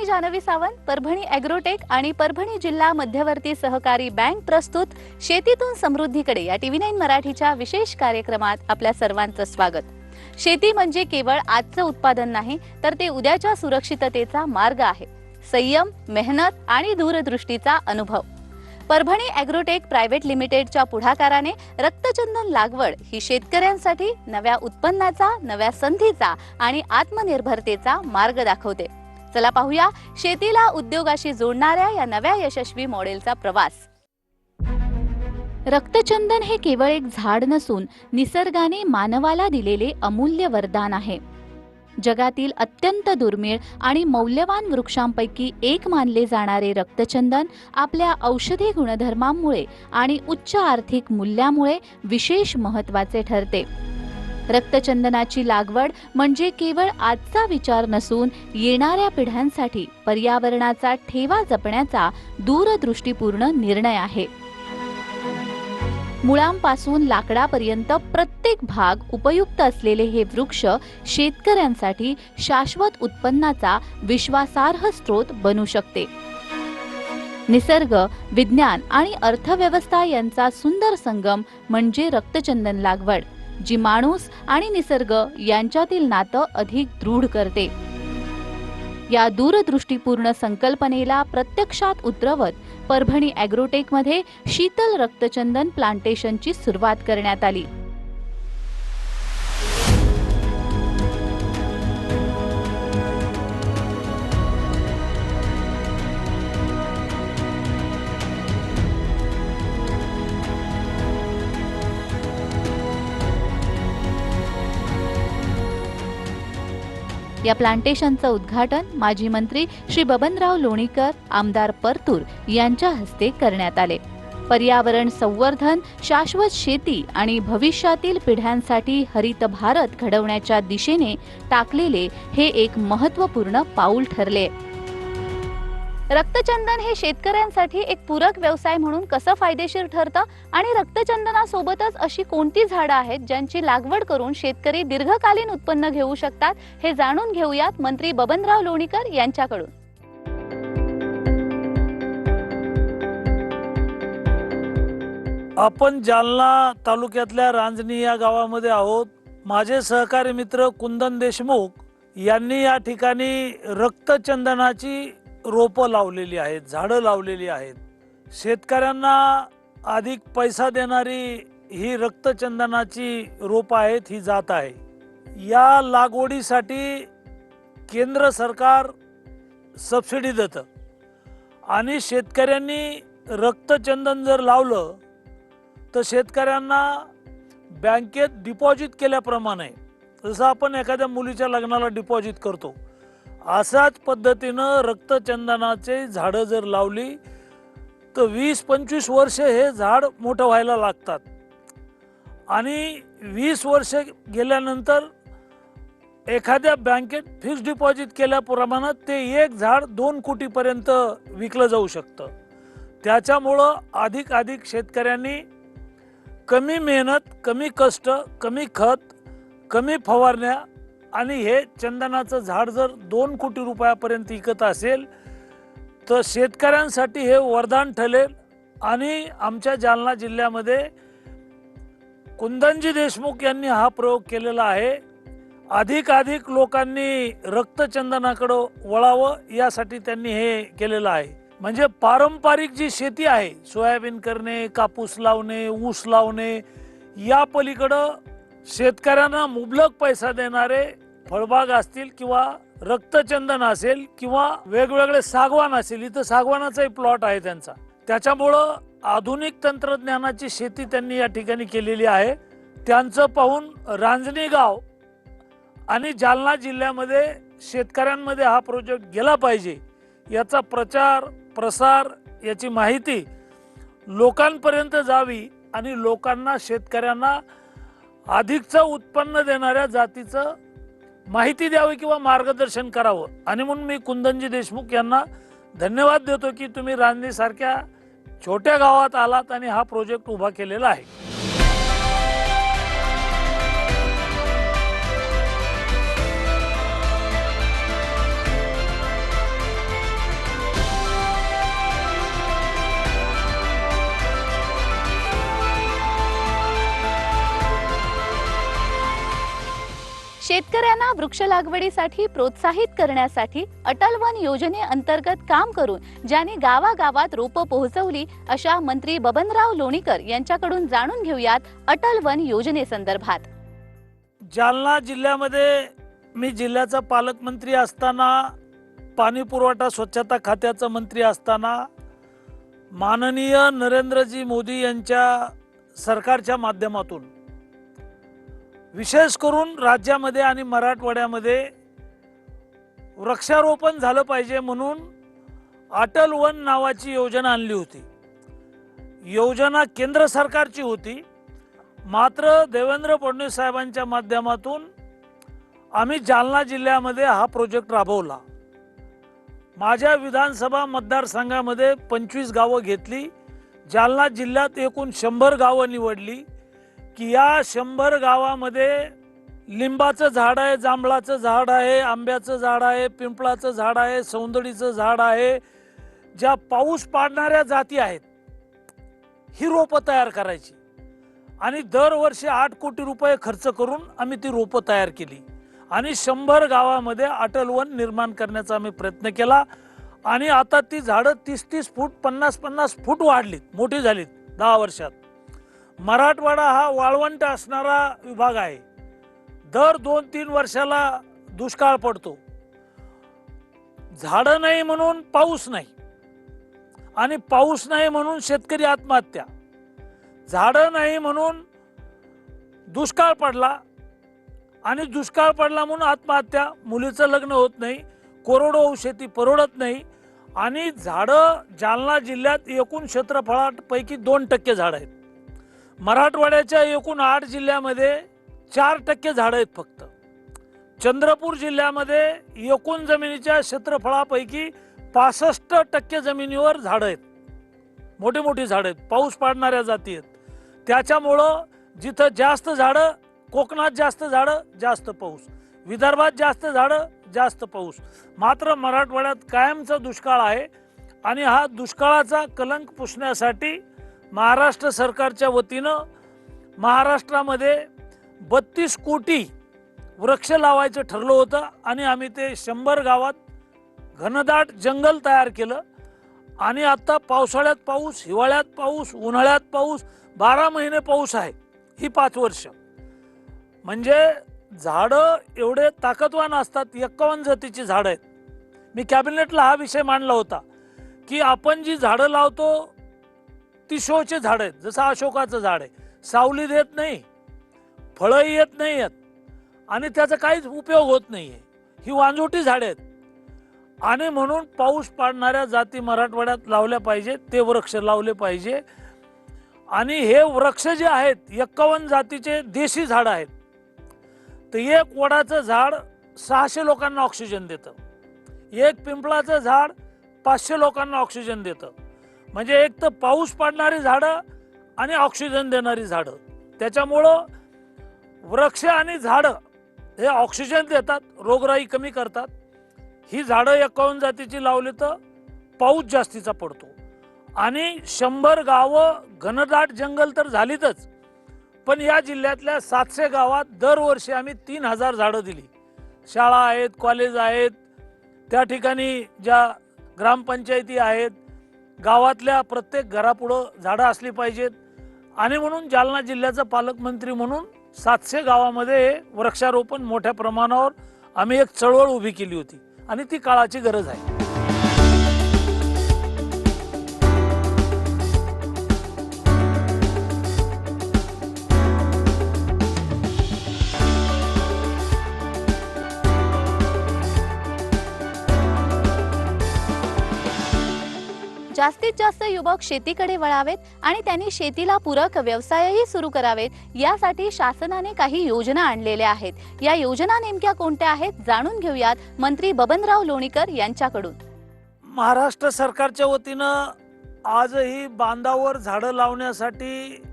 मी Janvi Sawant, Parbhani agrotech आणि परभणी जिल्हा मध्यवर्ती सहकारी बँक प्रस्तुत शेतीतून समृद्धीकडे या TV9 मराठीच्या विशेष कार्यक्रमात आपल्या सर्वांचं स्वागत। शेती म्हणजे केवळ आजचं उत्पादन नाही, तर ते उद्याच्या सुरक्षिततेचा मार्ग आहे। संयम, मेहनत आणि दूरदृष्टीचा अनुभव। परभणी ॲग्रोटेक प्रायव्हेट लिमिटेडच्या पुढाकाराने रक्तचंदन लागवड ही शेतकऱ्यांसाठी नव्या उत्पन्नाचा, नव्या संधीचा आणि आत्मनिर्भरतेचा मार्ग दाखवते। चला पाहूया शेतीला उद्योगाशी जोडणाऱ्या या नव्या यशस्वी मॉडेलचा प्रवास। रक्तचंदन हे केवळ एक झाड नसून निसर्गाने मानवाला दिलेले अमूल्य वरदान आहे। जगातील अत्यंत दुर्मिळ आणि मौल्यवान वृक्षांपैकी एक मानले जाणारे रक्तचंदन आपल्या औषधी गुणधर्मांमुळे आणि उच्च आर्थिक मूल्यामुळे विशेष महत्त्वाचे ठरते। रक्तचंदनाची लागवड म्हणजे केवळ आजचा विचार नसून येणाऱ्या पिढ्यांसाठी पर्यावरणाचा ठेवा जपण्याचा दूरदृष्टीपूर्ण निर्णय आहे। मुळांपासून लाकडापर्यंत प्रत्येक भाग उपयुक्त असलेले हे वृक्ष शेतकऱ्यांसाठी शाश्वत उत्पन्नाचा विश्वासार्ह स्रोत बनू शकते। निसर्ग, विज्ञान आणि अर्थव्यवस्था यांचा सुंदर संगम म्हणजे रक्तचंदन लागवड, जी माणूस आणि निसर्ग यांच्यातील नातं अधिक दृढ करते। या दूरदृष्टीपूर्ण संकल्पनेला प्रत्यक्षात उतरवत परभणी ॲग्रोटेकमध्ये शीतल रक्तचंदन प्लांटेशनची सुरुवात करण्यात आली। या प्लांटेशनचं उद्घाटन माजी मंत्री श्री बबनराव लोणीकर, आमदार परतूर यांच्या हस्ते करण्यात आले। पर्यावरण संवर्धन, शाश्वत शेती आणि भविष्यातील पिढ्यांसाठी हरित भारत घडवण्याच्या दिशेने टाकलेले हे एक महत्त्वपूर्ण पाऊल ठरले। रक्तचंदन हे शेतकऱ्यांसाठी एक पूरक व्यवसाय म्हणून कसं फायदेशीर ठरतं आणि रक्तचंदनासोबतच अशी कोणती झाडं आहेत ज्यांची लागवड करून शेतकरी दीर्घकालीन उत्पन्न घेऊ शकतात, हे जाणून घेऊयात मंत्री बबनराव लोणीकर यांच्याकडून। आपण जालना तालुक्यातल्या रांजणी या गावामध्ये आहोत। माझे सहकारी मित्र कुंदन देशमुख यांनी या ठिकाणी रक्तचंदनाची रोपं लावलेली आहेत, झाडं लावलेली आहेत। शेतकऱ्यांना अधिक पैसा देणारी ही रक्तचंदनाची रोपं आहेत, ही जात आहे। या लागवडीसाठी केंद्र सरकार सबसिडी देतं आणि शेतकऱ्यांनी रक्तचंदन जर लावलं तर शेतकऱ्यांना बँकेत डिपॉझिट केल्याप्रमाणे, जसं आपण एखाद्या मुलीच्या लग्नाला डिपॉझिट करतो, अशाच पद्धतीनं रक्तचंदनाचे झाडं जर लावली तर 20-25 वर्ष हे झाड मोठं व्हायला लागतात आणि 20 वर्ष गेल्यानंतर एखाद्या बँकेत फिक्स डिपॉझिट केल्याप्रमाणे ते एक झाड 2 कोटीपर्यंत विकलं जाऊ शकतं। त्याच्यामुळं अधिक शेतकऱ्यांनी कमी मेहनत, कमी कष्ट, कमी खत, कमी फवारण्या आणि हे चंदनाचं झाड जर 2 कोटी रुपयापर्यंत विकत असेल तर शेतकऱ्यांसाठी हे वरदान ठरेल। आणि आमच्या जालना जिल्ह्यामध्ये कुंदनजी देशमुख यांनी हा प्रयोग केलेला आहे। अधिक लोकांनी रक्तचंदनाकडे वळावं यासाठी त्यांनी हे केलेलं आहे। म्हणजे पारंपरिक जी शेती आहे, सोयाबीन करणे, कापूस लावणे, ऊस लावणे, या पलीकडं शेतकऱ्यांना मुबलक पैसा देणारे फळबाग असतील किंवा रक्तचंदन असेल किंवा वेगवेगळे सागवान असेल, इथं सागवानाचाही प्लॉट आहे त्यांचा। त्याच्यामुळं आधुनिक तंत्रज्ञानाची शेती त्यांनी या ठिकाणी केलेली आहे। त्यांचं पाहून रांजणी गाव आणि जालना जिल्ह्यामध्ये शेतकऱ्यांमध्ये हा प्रोजेक्ट गेला पाहिजे, याचा प्रचार प्रसार, याची माहिती लोकांपर्यंत जावी आणि लोकांना, शेतकऱ्यांना अधिकचं उत्पन्न देणाऱ्या जातीचं माहिती द्यावी किंवा मार्गदर्शन करावं। आणि म्हणून मी कुंदनजी देशमुख यांना धन्यवाद देतो की तुम्ही रांजणी सारख्या छोट्या गावात आलात आणि हा प्रोजेक्ट उभा केलेला आहे। शेतकऱ्यांना वृक्ष लागवडीसाठी प्रोत्साहित करण्यासाठी अटल वन योजनेअंतर्गत काम करून ज्यांनी गावागावात रोपं पोहोचवली अशा मंत्री बबनराव लोणीकर यांच्याकडून जाणून घेऊयात अटल वन योजनेसंदर्भात. जालना जिल्ह्यामध्ये मी जिल्ह्याचा पालकमंत्री असताना, पाणी पुरवठा स्वच्छता खात्याचा मंत्री असताना माननीय नरेंद्रजी मोदी यांच्या सरकारच्या माध्यमातून विशेष करून राज्यामध्ये आणि मराठवाड्यामध्ये वृक्षारोपण झालं पाहिजे म्हणून अटल वन नावाची योजना आणली होती. योजना केंद्र सरकारची होती, मात्र देवेंद्र फडणवीस साहेबांच्या माध्यमातून आम्ही जालना जिल्ह्यामध्ये हा प्रोजेक्ट राबवला. माझ्या विधानसभा मतदारसंघामध्ये 25 गावं घेतली. जालना जिल्ह्यात एकूण 100 गावं निवडली की या 100 गावामध्ये लिंबाचं झाड आहे, जांभळाचं झाड आहे, आंब्याचं झाड आहे, पिंपळाचं झाड आहे, सौंदडीचं झाड आहे, ज्या पाऊस पाडणाऱ्या जाती आहेत ही रोपं तयार करायची आणि दरवर्षी 8 कोटी रुपये खर्च करून आम्ही ती रोपं तयार केली आणि 100 गावामध्ये अटल वन निर्माण करण्याचा आम्ही प्रयत्न केला आणि आता ती झाडं 30-30 फूट 50-50 फूट वाढलीत, मोठी झालीत 10 वर्षात. मराठवाडा हा वाळवंट असणारा विभाग आहे. दर 2-3 वर्षाला दुष्काळ पडतो. झाडं नाही म्हणून पाऊस नाही आणि पाऊस नाही म्हणून शेतकरी आत्महत्या. झाडं नाही म्हणून दुष्काळ पडला आणि दुष्काळ पडला म्हणून आत्महत्या, मुलीचं लग्न होत नाही, कोरडवाहू शेती परवडत नाही आणि झाडं जालना जिल्ह्यात एकूण क्षेत्रफळापैकी 2% झाडं आहेत. मराठवाड्याच्या एकूण 8 जिल्ह्यामध्ये 4% झाडं आहेत फक्त. चंद्रपूर जिल्ह्यामध्ये एकूण जमिनीच्या क्षेत्रफळापैकी 65% जमिनीवर झाडं आहेत, मोठी मोठी झाडं आहेत, पाऊस पाडणाऱ्या जाती आहेत. त्याच्यामुळं जिथं जास्त झाडं, कोकणात जास्त झाडं जास्त पाऊस, विदर्भात जास्त झाडं जास्त पाऊस, मात्र मराठवाड्यात कायमचा दुष्काळ आहे आणि हा दुष्काळाचा कलंक पुसण्यासाठी महाराष्ट्र सरकारच्या वतीनं महाराष्ट्रामध्ये 32 कोटी वृक्ष लावायचं ठरलं होतं आणि आम्ही ते 100 गावात घनदाट जंगल तयार केलं आणि आता पावसाळ्यात पाऊस, हिवाळ्यात पाऊस, उन्हाळ्यात पाऊस, 12 महिने पाऊस आहे ही 5 वर्ष. म्हणजे झाडं एवढे ताकदवान असतात. 51 जातीची झाडं आहेत. मी कॅबिनेटला हा विषय मांडला होता की आपण जी झाडं लावतो ती शोचे झाड आहेत. जसं अशोकाचं झाड आहे, सावली देत नाही, फळं येत नाही आहेत आणि त्याचा काहीच उपयोग होत नाहीये. ही वांजोटी झाडे आहेत आणि म्हणून पाऊस पाडणाऱ्या जाती मराठवाड्यात लावल्या पाहिजेत, ते वृक्ष लावले पाहिजे. आणि हे वृक्ष जे आहेत 51 जातीचे देशी झाड आहेत. तर एक वडाचं झाड 600 लोकांना ऑक्सिजन देतं, एक पिंपळाचं झाड 500 लोकांना ऑक्सिजन देतं. म्हणजे एक तर पाऊस पाडणारी झाडं आणि ऑक्सिजन देणारी झाडं. त्याच्यामुळं वृक्ष आणि झाडं हे ऑक्सिजन देतात, रोगराई कमी करतात. ही झाडं 51 जातीची लावली तर पाऊस जास्तीचा पडतो आणि 100 गावं घनदाट जंगल तर झालीतच, पण या जिल्ह्यातल्या 700 गावात दरवर्षी आम्ही 3000 झाडं दिली. शाळा आहेत, कॉलेज आहेत, त्या ठिकाणी ज्या ग्रामपंचायती आहेत, गावातल्या प्रत्येक घरापुढं झाडं असली पाहिजेत. आणि म्हणून जालना जिल्ह्याचा पालकमंत्री म्हणून 700 गावामध्ये वृक्षारोपण मोठ्या प्रमाणावर आम्ही एक चळवळ उभी केली होती आणि ती काळाची गरज आहे. जास्तीत जास्त युवक शेतीकडे वळावेत आणि त्यांनी शेतीला पूरक व्यवसायही सुरू करावेत, यासाठी शासनाने काही योजना आणलेल्या आहेत. या योजना नेमक्या कोणत्या आहेत जाणून घेऊयात मंत्री बबनराव लोणीकर यांच्याकडून. महाराष्ट्र सरकारच्या वतीनं आजही बांधावर झाडं लावण्यासाठी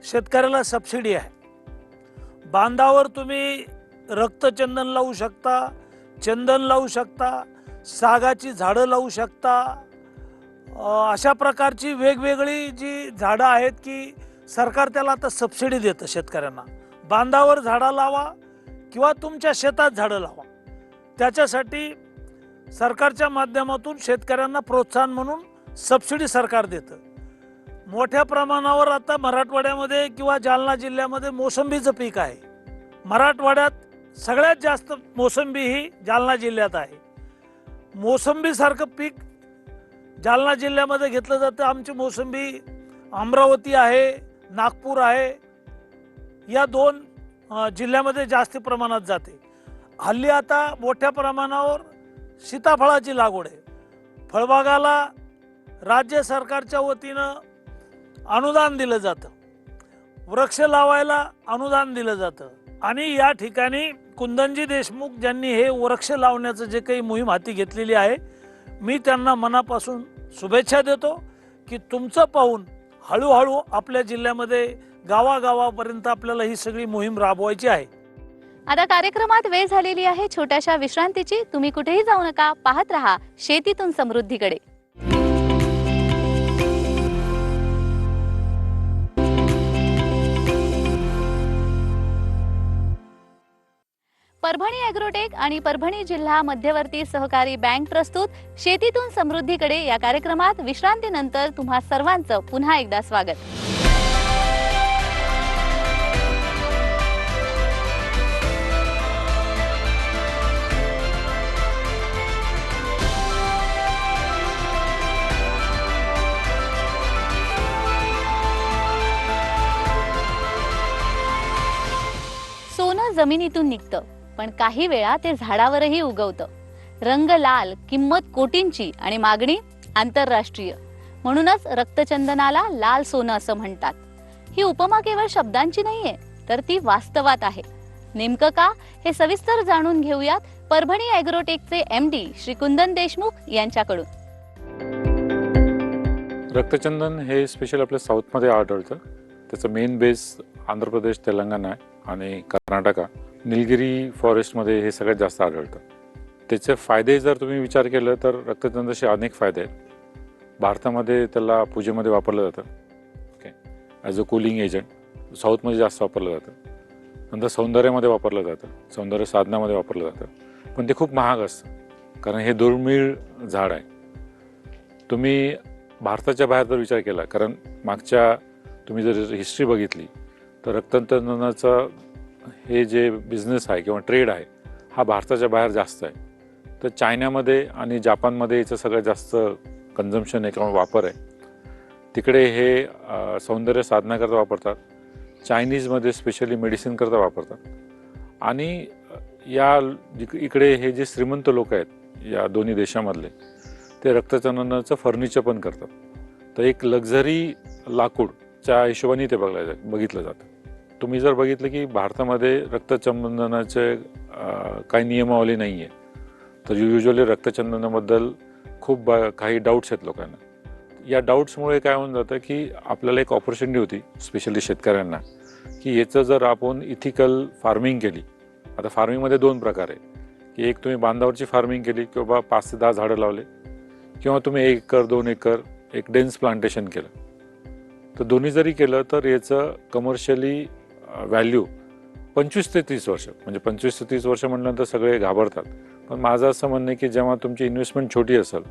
शेतकऱ्याला सबसिडी आहे. बांधावर तुम्ही रक्तचंदन लावू शकता, चंदन लावू शकता, सागाची झाडं लावू शकता. अशा प्रकारची वेगवेगळी जी झाडं आहेत की सरकार त्याला आता सबसिडी देतं शेतकऱ्यांना. बांधावर झाडं लावा किंवा तुमच्या शेतात झाडं लावा. त्याच्यासाठी सरकारच्या माध्यमातून शेतकऱ्यांना प्रोत्साहन म्हणून सबसिडी सरकार देतं. मोठ्या प्रमाणावर आता मराठवाड्यामध्ये किंवा जालना जिल्ह्यामध्ये मोसंबीचं पीक आहे. मराठवाड्यात सगळ्यात जास्त मोसंबी ही जालना जिल्ह्यात आहे. मोसंबीसारखं पीक जालना जिल्ह्यामध्ये घेतलं जातं. आमची मोसंबी अमरावती आहे, नागपूर आहे, या दोन जिल्ह्यामध्ये जास्त प्रमाणात जाते. हल्ली आता मोठ्या प्रमाणावर सीताफळाची लागवड आहे. फळबागाला राज्य सरकारच्या वतीनं अनुदान दिलं जातं, वृक्ष लावायला अनुदान दिलं जातं. आणि या ठिकाणी कुंदनजी देशमुख ज्यांनी हे वृक्ष लावण्याचं जे काही मोहीम हाती घेतलेली आहे, मी त्यांना मनापासून शुभेच्छा देतो की तुमचं पाहून हळूहळू आपल्या जिल्ह्यामध्ये गावागावापर्यंत आपल्याला ही सगळी मोहीम राबवायची आहे. आता कार्यक्रमात वेळ झालेली आहे छोट्याशा विश्रांतीची. तुम्ही कुठेही जाऊ नका, पाहत रहा शेतीतून समृद्धीकडे. परभणी ॲग्रोटेक आणि परभणी जिल्हा मध्यवर्ती सहकारी बँक प्रस्तुत शेतीतून समृद्धीकडे या कार्यक्रमात विश्रांतीनंतर तुम्हा सर्वांचं पुन्हा एकदा स्वागत. सोनं जमिनीतून निघतं, पण काही वेळा ते झाडावरही उगवतं. रंग लाल, किंमत कोटींची आणि मागणी आंतरराष्ट्रीय. म्हणूनच रक्तचंदनाला लाल सोनं असं म्हणतात. ही उपमा केवळ शब्दांची नाहीये, तर ती वास्तवात आहे. नेमकं का, हे सविस्तर जाणून घेऊयात परभणी ॲग्रोटेकचे MD श्री कुंदन देशमुख यांच्याकडून. रक्तचंदन हे स्पेशल आपल्या साऊथमध्ये आढळतं. त्याचं मेन बेस आंध्र प्रदेश, तेलंगणा आणि कर्नाटका, निलगिरी फॉरेस्टमध्ये हे सगळ्यात जास्त आढळतं. त्याचे फायदे जर तुम्ही विचार केलं तर रक्तचंदनाचे अनेक फायदे आहेत. भारतामध्ये त्याला पूजेमध्ये वापरलं जातं, okay, as a cooling agent. साऊथमध्ये जास्त वापरलं जातं. नंतर सौंदर्यामध्ये वापरलं जातं, सौंदर्य साधनामध्ये वापरलं जातं. पण ते खूप महाग असतं, कारण हे दुर्मिळ झाड आहे. तुम्ही भारताच्या बाहेर जर विचार केला, कारण मागच्या तुम्ही जर हिस्ट्री बघितली तर रक्तचंदनाचा हे जे बिझनेस आहे किंवा ट्रेड आहे हा भारताच्या बाहेर जास्त आहे. तर चायनामध्ये आणि जापानमध्ये याचं सगळ्यात जास्त कन्झम्पशन आहे किंवा वापर आहे. तिकडे हे सौंदर्य साधनाकरता वापरतात. चायनीजमध्ये स्पेशली मेडिसिनकरता वापरतात. आणि इकडे हे जे श्रीमंत लोक आहेत या दोन्ही देशामधले, ते रक्तचंदनाचं फर्निचर पण करतात. तर एक लक्झरी लाकूडच्या हिशोबाने ते बघितलं जातं. तुम्ही जर बघितलं की भारतामध्ये रक्तचंदनाचे काही नियमावली नाही आहे, तर युजली रक्तचंदनाबद्दल खूप काही डाऊट्स आहेत लोकांना. या डाऊट्समुळे काय होऊन जातं की आपल्याला एक ऑपॉर्च्युनिटी होती स्पेशली शेतकऱ्यांना की याचं जर आपण इथिकल फार्मिंग केली. आता फार्मिंगमध्ये दोन प्रकार आहे की एक तुम्ही बांधावरची फार्मिंग केली किंवा 5 ते 10 झाडं लावले, किंवा तुम्ही 1 एकर 2 एकर एक डेन्स प्लांटेशन केलं. तर दोन्ही जरी केलं तर याचं कमर्शियली व्हॅल्यू 25 ते 30 वर्ष, म्हणजे 25 ते 30 वर्ष म्हटल्यानंतर सगळे घाबरतात. पण माझं असं म्हणणं आहे की जेव्हा तुमची इन्व्हेस्टमेंट छोटी असेल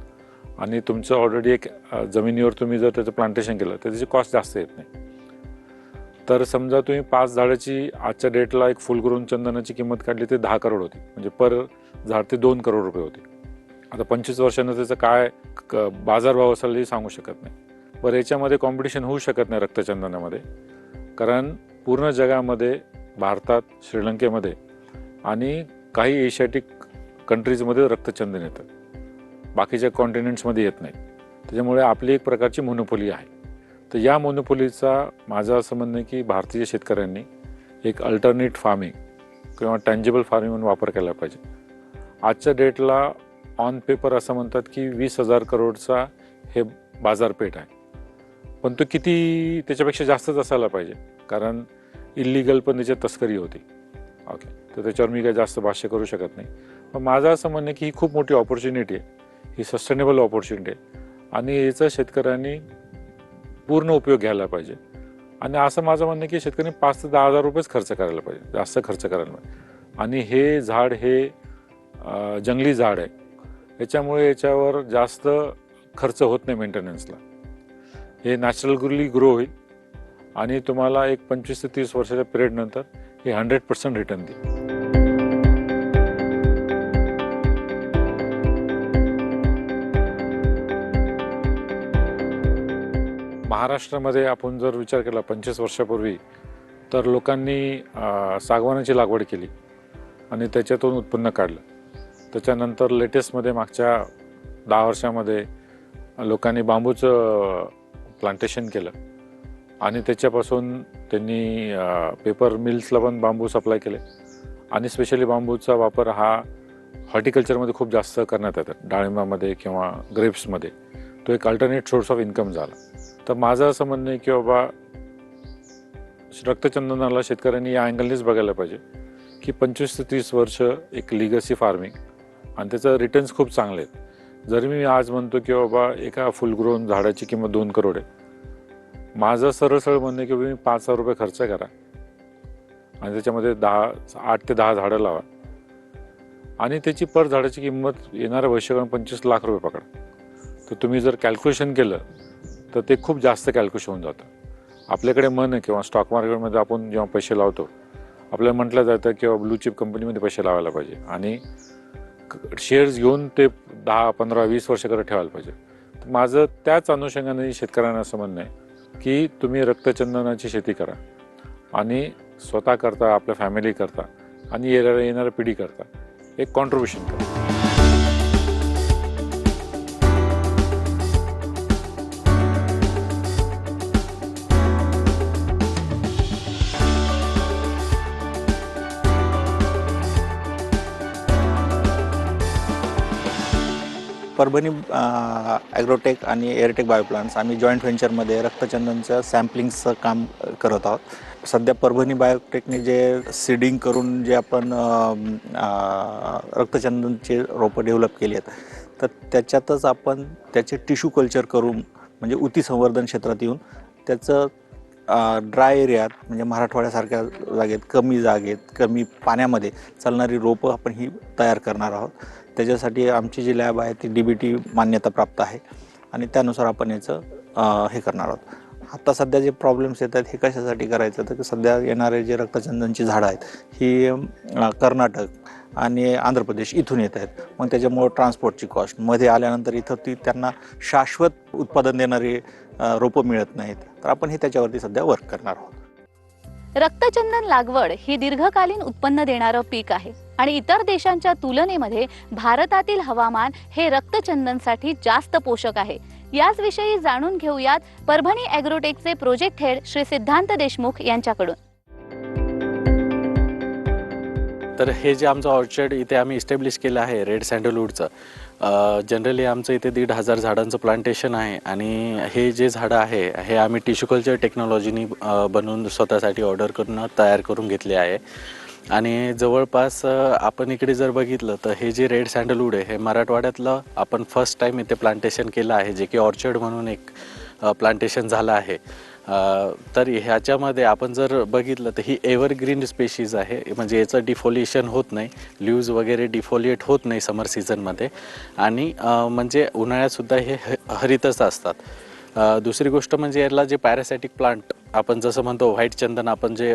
आणि तुमचं ऑलरेडी एक जमिनीवर तुम्ही जर त्याचं प्लांटेशन केलं तर त्याची कॉस्ट जास्त येत नाही. तर समजा तुम्ही 5 झाडाची आजच्या डेटला एक फुल ग्रोन चंदनाची किंमत काढली ते 10 करोड होती, म्हणजे पर झाड ते 2 करोड रुपये होते. आता 25 वर्षांनं त्याचं काय बाजारभाव असेल हे सांगू शकत नाही. बरं, याच्यामध्ये कॉम्पिटिशन होऊ शकत नाही रक्तचंदनामध्ये, कारण पूर्ण जगामध्ये, भारतात, श्रीलंकेमध्ये आणि काही एशियाटिक कंट्रीजमध्ये रक्तचंदन येतं, बाकीच्या कॉन्टिनेंट्समध्ये येत नाही. त्याच्यामुळे आपली एक प्रकारची मोनोपोली आहे. तर या मोनोपोलीचा माझं असं म्हणणं आहे की भारतीय शेतकऱ्यांनी एक अल्टरनेट फार्मिंग किंवा टँजिबल फार्मिंग म्हणून वापर केला पाहिजे. आजच्या डेटला ऑन पेपर असं म्हणतात की 20,000 करोडचा हे बाजारपेठ आहे, पण तो किती त्याच्यापेक्षा जास्तच असायला पाहिजे, कारण इल्लिगल पण त्याच्यात तस्करी होती. ओके, तर त्याच्यावर मी काही जास्त भाष्य करू शकत नाही. पण माझं असं म्हणणं की ही खूप मोठी ऑपॉर्च्युनिटी आहे, ही सस्टेनेबल ऑपॉर्च्युनिटी आहे आणि याचा शेतकऱ्यांनी पूर्ण उपयोग घ्यायला पाहिजे. आणि असं माझं म्हणणं की शेतकऱ्यांनी 5 ते 10,000 रुपयेच खर्च करायला पाहिजे, जास्त खर्च करायला पाहिजे. आणि हे झाड हे जंगली झाड आहे, याच्यामुळे याच्यावर जास्त खर्च होत नाही मेंटेनन्सला. हे नॅचरली ग्रो होईल आणि तुम्हाला एक 25 ते 30 वर्षाच्या पिरियड नंतर हे 100% रिटर्न देईल. महाराष्ट्रामध्ये आपण जर विचार केला 25 वर्षापूर्वी, तर लोकांनी सागवानाची लागवड केली आणि त्याच्यातून उत्पन्न काढलं. त्याच्यानंतर लेटेस्टमध्ये मागच्या 10 वर्षामध्ये लोकांनी बांबूचं प्लांटेशन केलं आणि त्याच्यापासून त्यांनी पेपर मिल्सला पण बांबू सप्लाय केले आणि स्पेशली बांबूचा वापर हा हॉर्टिकल्चरमध्ये खूप जास्त करण्यात येतात. डाळिंबामध्ये किंवा ग्रेप्समध्ये तो एक अल्टरनेट सोर्स ऑफ इन्कम झाला. तर माझं असं म्हणणं आहे की बाबा रक्तचंदनाला शेतकऱ्यांनी या अँगलनेच बघायला पाहिजे की 25 ते 30 वर्ष एक लिगसी फार्मिंग आणि त्याचं रिटर्न्स खूप चांगले आहेत. जर मी आज म्हणतो की बाबा एका फुल ग्रोन झाडाची किंमत 2 करोड आहे, माझं सरळ म्हणणं आहे की तुम्ही 5,000 रुपये खर्च करा आणि त्याच्यामध्ये 8 ते 10 झाडं लावा आणि त्याची पर झाडाची किंमत येणाऱ्या वर्षाकडून 25 लाख रुपये पकडा. तर तुम्ही जर कॅल्क्युलेशन केलं तर ते खूप जास्त कॅल्क्युलेशन होऊन जातं. आपल्याकडे मन आहे किंवा स्टॉक मार्केटमध्ये आपण जेव्हा पैसे लावतो आपल्याला म्हटलं जातं किंवा ब्लू चिप कंपनीमध्ये पैसे लावायला पाहिजे आणि शेअर्स घेऊन ते 10, 15, 20 वर्षाकडे ठेवायला पाहिजे. तर माझं त्याच अनुषंगाने शेतकऱ्यांना असं म्हणणं आहे की तुम्ही रक्तचंदनाची शेती करा आणि स्वतः करता, आपल्या फॅमिली करता आणि येणाऱ्या पिढी करता एक कॉन्ट्रीब्युशन करा. परभणी ॲग्रोटेक आणि एअरटेक बायोप्लांट्स आम्ही जॉईंट व्हेंचरमध्ये रक्तचंदनचं सॅम्पलिंगचं काम करत आहोत. सध्या परभणी बायोटेकने जे सीडिंग करून जे आपण रक्तचंदनचे रोपं डेव्हलप केली आहेत, तर त्याच्यातच आपण त्याचे टिश्यू कल्चर करून म्हणजे उती संवर्धन क्षेत्रात येऊन त्याचं ड्राय एरियात म्हणजे मराठवाड्यासारख्या जागेत, कमी जागेत, कमी पाण्यामध्ये चालणारी रोपं आपण ही तयार करणार आहोत. त्याच्यासाठी आमची जी लॅब आहे ती DBT मान्यता प्राप्त आहे आणि त्यानुसार आपण याचं हे करणार आहोत. आत्ता सध्या जे प्रॉब्लेम्स येत आहेत हे कशासाठी करायचं तर सध्या येणारे जे रक्तचंदनची झाडं आहेत ही कर्नाटक आणि आंध्र प्रदेश इथून येत आहेत. मग त्याच्यामुळं ट्रान्सपोर्टची कॉस्ट मध्ये आल्यानंतर इथं त्यांना शाश्वत उत्पादन देणारी रोपं मिळत नाहीत. तर आपण हे त्याच्यावरती सध्या वर्क करणार आहोत. रक्तचंदन लागवड ही दीर्घकालीन उत्पन्न देणारं पीक आहे आणि इतर देशांच्या तुलनेमध्ये भारतातील हवामान हे रक्तचंदनसाठी जास्त पोषक आहे. याच विषयी जाणून घेऊयात परभणी ॲग्रोटेकचे प्रोजेक्ट हेड श्री सिद्धांत देशमुख यांच्याकडून. तर हे जे आमचं ऑर्चर्ड इथे आम्ही इस्टॅब्लिश केलं आहे रेड सँडलवूडचं, जनरली आमचं इथे 1,500 झाडांचं प्लांटेशन आहे आणि हे जे झाडं आहे हे आम्ही टिश्यू कल्चर टेक्नॉलॉजीनी बनवून स्वतःसाठी ऑर्डर करून तयार करून घेतले आहे. आणि जवळपास आपण इकडे जर बघितलं तर हे जे रेड सँडलवूड आहे हे मराठवाड्यातलं आपण फर्स्ट टाईम इथे प्लांटेशन केलं आहे, जे की ऑर्चर्ड म्हणून एक प्लांटेशन झालं आहे. तर ह्याच्यामध्ये आपण जर बघितलं तर ही एव्हरग्रीन स्पेशीज आहे, म्हणजे याचं डिफोलिएशन होत नाही, लीव्ज वगैरे डिफोलिएट होत नाही समर सीझनमध्ये आणि म्हणजे उन्हाळ्यातसुद्धा हे हरितच असतात. दुसरी गोष्ट म्हणजे याला जे पॅरासायटिक प्लांट आपण जसं म्हणतो व्हाईट चंदन आपण जे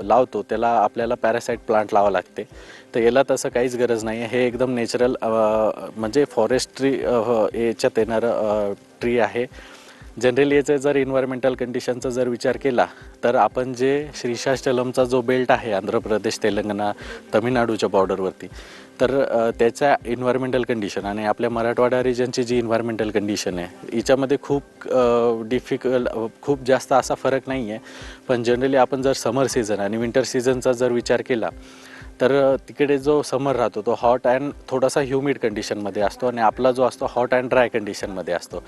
लावतो त्याला आपल्याला पॅरासाईट प्लांट लावावं लागते, तर याला तसं काहीच गरज नाही आहे. हे एकदम नॅचरल म्हणजे फॉरेस्ट्री याच्यात येणारं ट्री आहे. जनरली याचं जर इन्व्हायरमेंटल कंडिशनचा जर विचार केला तर आपण जे श्रीशाचलमचा जो बेल्ट आहे आंध्र प्रदेश, तेलंगणा, तमिळनाडूच्या बॉर्डरवरती, तर त्याच्या इन्व्हायरमेंटल कंडिशन आणि आपल्या मराठवाडा रिजनची जी इन्व्हायरमेंटल कंडिशन आहे याच्यामध्ये खूप जास्त असा फरक नाही आहे. पण जनरली आपण जर समर सीझन आणि विंटर सीझनचा जर विचार केला तर तिकडे जो समर राहतो तो हॉट अँड थोडासा ह्युमिड कंडिशनमध्ये असतो आणि आपला जो असतो हॉट अँड ड्राय कंडिशनमध्ये असतो.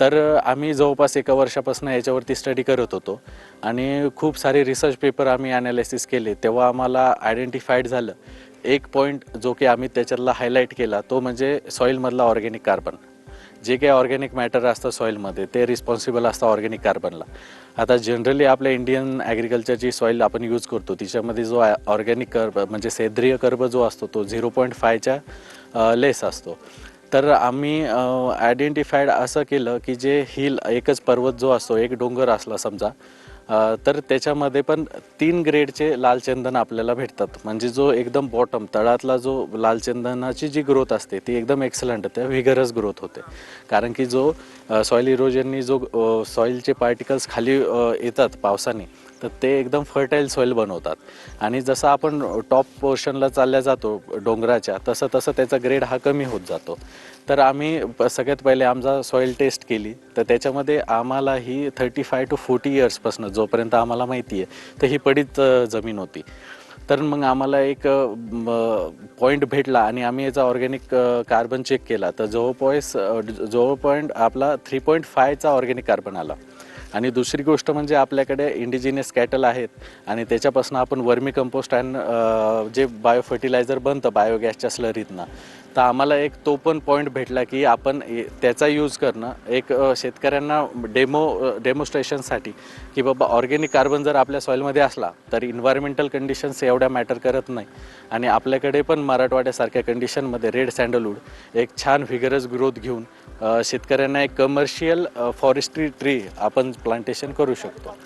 तर आम्ही जवळपास 1 वर्षापासून याच्यावरती स्टडी करत होतो आणि खूप सारे रिसर्च पेपर आम्ही ॲनालिसिस केले. तेव्हा आम्हाला आयडेंटिफाईड झालं एक पॉईंट जो की आम्ही त्याच्यातला हायलाईट केला, तो म्हणजे सॉईलमधला ऑर्गॅनिक कार्बन. जे काही ऑर्गॅनिक मॅटर असतं सॉईलमध्ये ते रिस्पॉन्सिबल असतं ऑर्गॅनिक कार्बनला आता जनरली आपल्या इंडियन ॲग्रिकल्चरची सॉईल आपण यूज करतो, तिच्यामध्ये जो ऑर्गॅनिक कर्ब म्हणजे सेंद्रिय कर्ब जो असतो तो 0.5च्या लेस असतो. तर आम्ही आयडेंटिफाईड असं केलं की जे हिल एकच पर्वत जो असतो, एक डोंगर असला समजा, तर त्याच्यामध्ये पण 3 ग्रेडचे लाल चंदन आपल्याला भेटतात. म्हणजे जो एकदम बॉटम तळातला जो लाल चंदनाची जी ग्रोथ असते ती एकदम एक्सलंट होते, व्हिगरस ग्रोथ होते. कारण की जो सॉईल इरोजननी जो सॉईलचे पार्टिकल्स खाली येतात पावसाने, तर ते एकदम फर्टाईल सॉईल बनवतात. आणि जसं आपण टॉप पोर्शनला चालल्या जातो डोंगराच्या, तसं तसं त्याचा ग्रेड हा कमी होत जातो. तर आम्ही सगळ्यात पहिले आमचा सॉईल टेस्ट केली, तर त्याच्यामध्ये आम्हाला ही 35 to 40 इयर्सपासून जोपर्यंत आम्हाला माहिती आहे तर ही पडीत जमीन होती. तर मग आम्हाला एक पॉईंट भेटला आणि आम्ही याचा ऑर्गॅनिक कार्बन चेक केला, तर जवळ पॉईंट आपला 3.5चा ऑर्गॅनिक कार्बन आला. आणि दुसरी गोष्ट म्हणजे आपल्याकडे इंडिजिनियस कॅटल आहेत आणि त्याच्यापासून आपण वर्मी कंपोस्ट आणि जे बायो फर्टिलायझर बनतं बायोगॅसच्या स्लरीतनं, तर आम्हाला एक तो पण पॉईंट भेटला की आपण त्याचा यूज करणं एक शेतकऱ्यांना डेमॉन्स्ट्रेशनसाठी की बाबा ऑर्गॅनिक कार्बन जर आपल्या सॉईलमध्ये असला तर इन्व्हायरमेंटल कंडिशन्स एवढ्या मॅटर करत नाही. आणि आपल्याकडे पण मराठवाड्यासारख्या कंडिशनमध्ये रेड सँडलवूड एक छान व्हिगरस ग्रोथ घेऊन शेतकऱ्यांना एक कमर्शियल फॉरेस्ट्री ट्री आपण प्लांटेशन करू शकतो.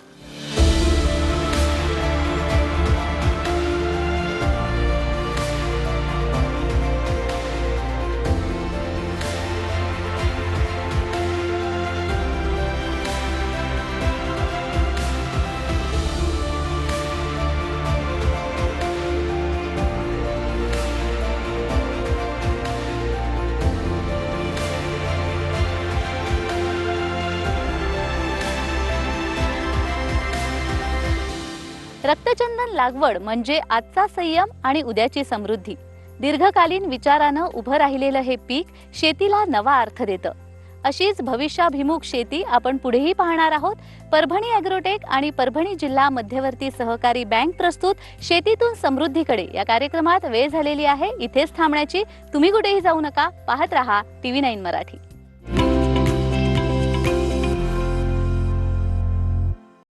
रक्तचंदन लागवड म्हणजे आजचा संयम आणि उद्याची समृद्धी. दीर्घकालीन विचारानं उभं राहिलेलं हे पीक शेतीला नवा अर्थ देतं. अशीच भविष्याभिमुख शेती आपण पुढेही पाहणार आहोत. परभणी ॲग्रोटेक आणि परभणी जिल्हा मध्यवर्ती सहकारी बँक प्रस्तुत शेतीतून समृद्धीकडे या कार्यक्रमात वेळ झालेली आहे इथेच थांबण्याची. तुम्ही कुठेही जाऊ नका, पाहत रहा TV9 मराठी.